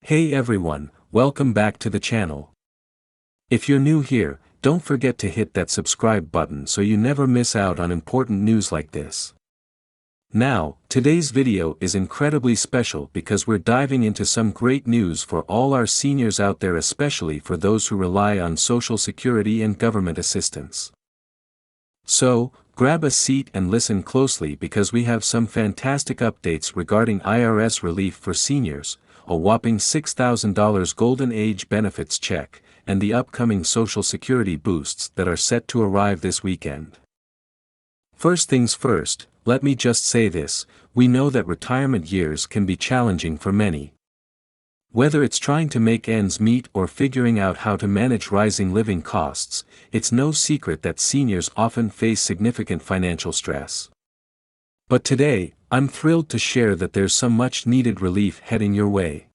Hey everyone, welcome back to the channel. If you're new here, don't forget to hit that subscribe button so you never miss out on important news like this. Now, today's video is incredibly special because we're diving into some great news for all our seniors out there, especially for those who rely on Social Security and government assistance. So, grab a seat and listen closely because we have some fantastic updates regarding IRS relief for seniors, a whopping $6,000 Golden Age benefits check, and the upcoming Social Security boosts that are set to arrive this weekend. First things first, let me just say this: we know that retirement years can be challenging for many. Whether it's trying to make ends meet or figuring out how to manage rising living costs, it's no secret that seniors often face significant financial stress. But today, I'm thrilled to share that there's some much-needed relief heading your way.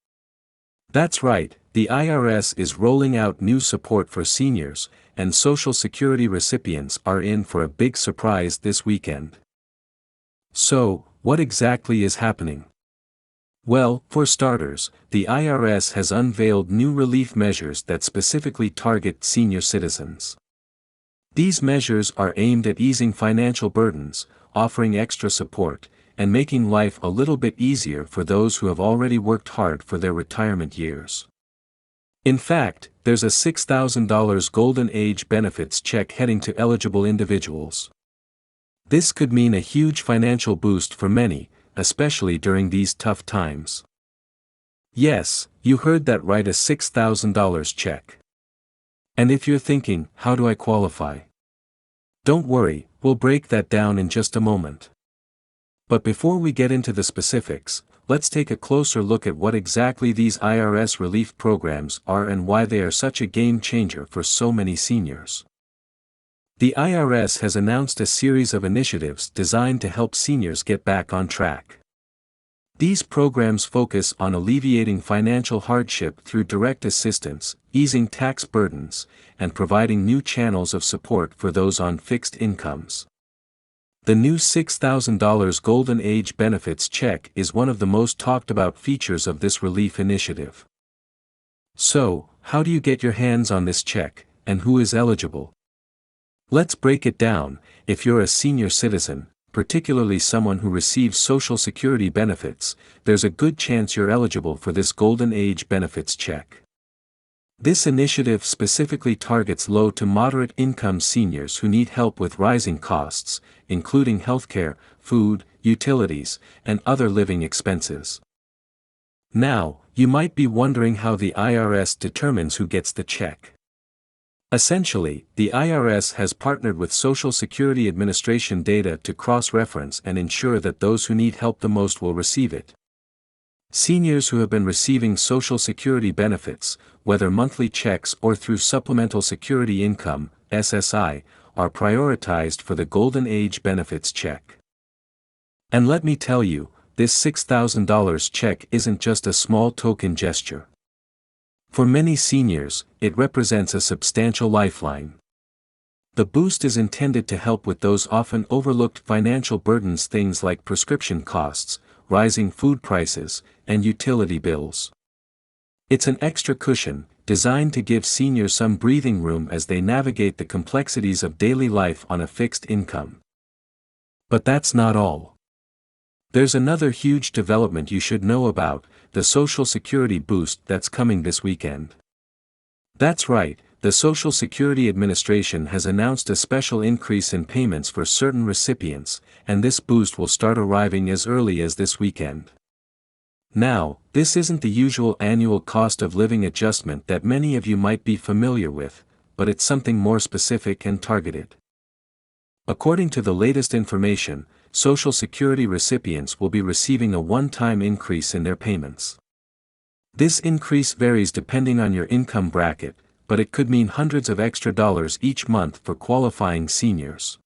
That's right, the IRS is rolling out new support for seniors, and Social Security recipients are in for a big surprise this weekend. So, what exactly is happening? Well, for starters, the IRS has unveiled new relief measures that specifically target senior citizens. These measures are aimed at easing financial burdens, offering extra support, and making life a little bit easier for those who have already worked hard for their retirement years. In fact, there's a $6,000 Golden Age benefits check heading to eligible individuals. This could mean a huge financial boost for many, especially during these tough times. Yes, you heard that right, a $6,000 check. And if you're thinking, how do I qualify? Don't worry, we'll break that down in just a moment. But before we get into the specifics, let's take a closer look at what exactly these IRS relief programs are and why they are such a game changer for so many seniors. The IRS has announced a series of initiatives designed to help seniors get back on track. These programs focus on alleviating financial hardship through direct assistance, easing tax burdens, and providing new channels of support for those on fixed incomes. The new $6,000 Golden Age benefits check is one of the most talked about features of this relief initiative. So, how do you get your hands on this check, and who is eligible? Let's break it down. If you're a senior citizen, particularly someone who receives Social Security benefits, there's a good chance you're eligible for this Golden Age benefits check. This initiative specifically targets low to moderate income seniors who need help with rising costs, including healthcare, food, utilities, and other living expenses. Now, you might be wondering how the IRS determines who gets the check. Essentially, the IRS has partnered with Social Security Administration data to cross-reference and ensure that those who need help the most will receive it. Seniors who have been receiving Social Security benefits, whether monthly checks or through Supplemental Security Income, SSI, are prioritized for the Golden Age benefits check. And let me tell you, this $6,000 check isn't just a small token gesture. For many seniors, it represents a substantial lifeline. The boost is intended to help with those often overlooked financial burdens, things like prescription costs, rising food prices, and utility bills. It's an extra cushion, designed to give seniors some breathing room as they navigate the complexities of daily life on a fixed income. But that's not all. There's another huge development you should know about: the Social Security boost that's coming this weekend. That's right, the Social Security Administration has announced a special increase in payments for certain recipients, and this boost will start arriving as early as this weekend. Now, this isn't the usual annual cost of living adjustment that many of you might be familiar with, but it's something more specific and targeted. According to the latest information, Social Security recipients will be receiving a one-time increase in their payments. This increase varies depending on your income bracket, but it could mean hundreds of extra dollars each month for qualifying seniors.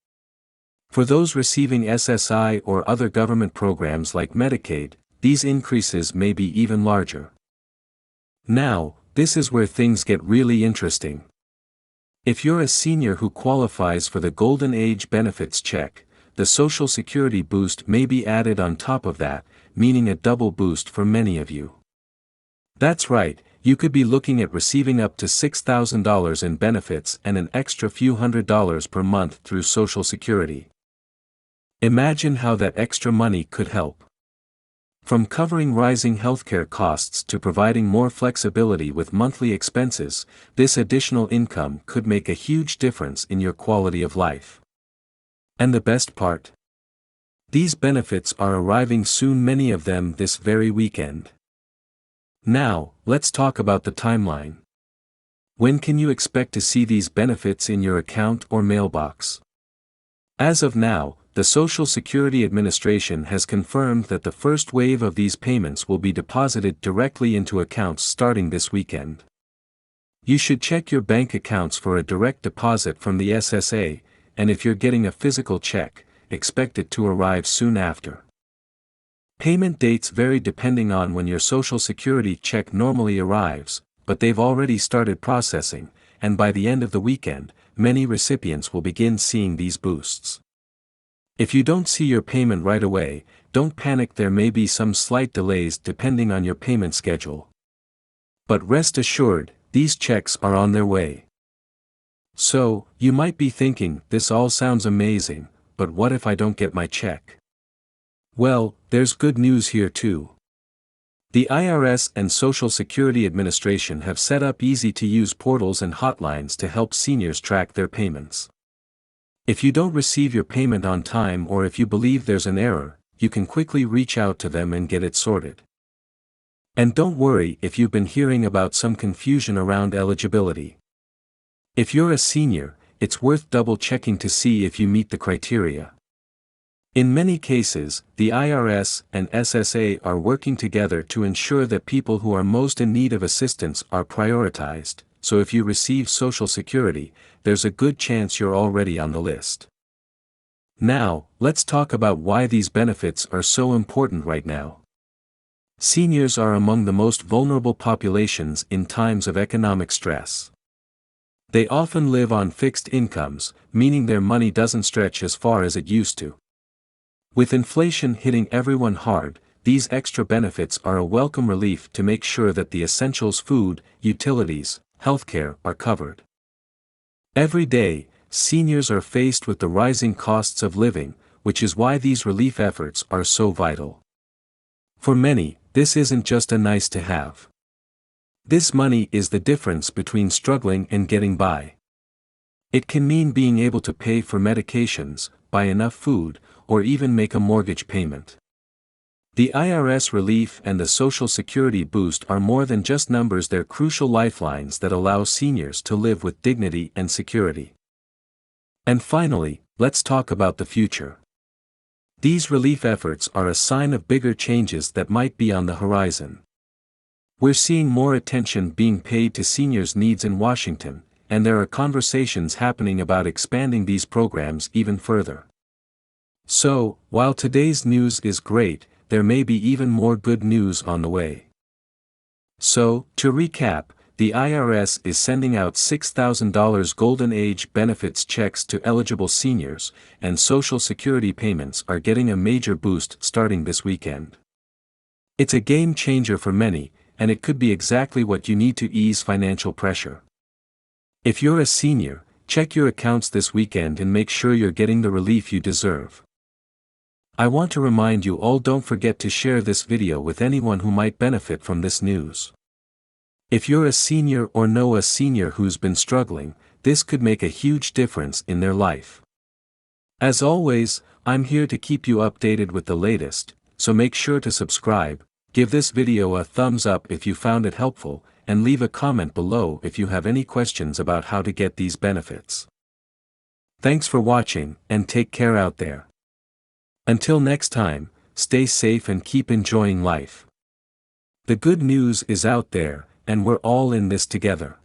For those receiving SSI or other government programs like Medicaid, these increases may be even larger. Now, this is where things get really interesting. If you're a senior who qualifies for the Golden Age benefits check, the Social Security boost may be added on top of that, meaning a double boost for many of you. That's right, you could be looking at receiving up to $6,000 in benefits and an extra few $100s per month through Social Security. Imagine how that extra money could help. From covering rising healthcare costs to providing more flexibility with monthly expenses, this additional income could make a huge difference in your quality of life. And the best part? These benefits are arriving soon, many of them this very weekend. Now, let's talk about the timeline. When can you expect to see these benefits in your account or mailbox? As of now, the Social Security Administration has confirmed that the first wave of these payments will be deposited directly into accounts starting this weekend. You should check your bank accounts for a direct deposit from the SSA, and if you're getting a physical check, expect it to arrive soon after. Payment dates vary depending on when your Social Security check normally arrives, but they've already started processing, and by the end of the weekend, many recipients will begin seeing these boosts. If you don't see your payment right away, don't panic, there may be some slight delays depending on your payment schedule. But rest assured, these checks are on their way. So, you might be thinking, this all sounds amazing, but what if I don't get my check? Well, there's good news here too. The IRS and Social Security Administration have set up easy-to-use portals and hotlines to help seniors track their payments. If you don't receive your payment on time or if you believe there's an error, you can quickly reach out to them and get it sorted. And don't worry if you've been hearing about some confusion around eligibility. If you're a senior, it's worth double-checking to see if you meet the criteria. In many cases, the IRS and SSA are working together to ensure that people who are most in need of assistance are prioritized, so if you receive Social Security, there's a good chance you're already on the list. Now, let's talk about why these benefits are so important right now. Seniors are among the most vulnerable populations in times of economic stress. They often live on fixed incomes, meaning their money doesn't stretch as far as it used to. With inflation hitting everyone hard, these extra benefits are a welcome relief to make sure that the essentials, food, utilities, healthcare, are covered. Every day, seniors are faced with the rising costs of living, which is why these relief efforts are so vital. For many, this isn't just a nice to have. This money is the difference between struggling and getting by. It can mean being able to pay for medications, buy enough food, or even make a mortgage payment. The IRS relief and the Social Security boost are more than just numbers, they're crucial lifelines that allow seniors to live with dignity and security. And finally, let's talk about the future. These relief efforts are a sign of bigger changes that might be on the horizon. We're seeing more attention being paid to seniors' needs in Washington, and there are conversations happening about expanding these programs even further. So, while today's news is great, there may be even more good news on the way. So, to recap, the IRS is sending out $6,000 Golden Age benefits checks to eligible seniors, and Social Security payments are getting a major boost starting this weekend. It's a game changer for many, and it could be exactly what you need to ease financial pressure. If you're a senior, check your accounts this weekend and make sure you're getting the relief you deserve. I want to remind you all, don't forget to share this video with anyone who might benefit from this news. If you're a senior or know a senior who's been struggling, this could make a huge difference in their life. As always, I'm here to keep you updated with the latest, so make sure to subscribe, give this video a thumbs up if you found it helpful, and leave a comment below if you have any questions about how to get these benefits. Thanks for watching, and take care out there. Until next time, stay safe and keep enjoying life. The good news is out there, and we're all in this together.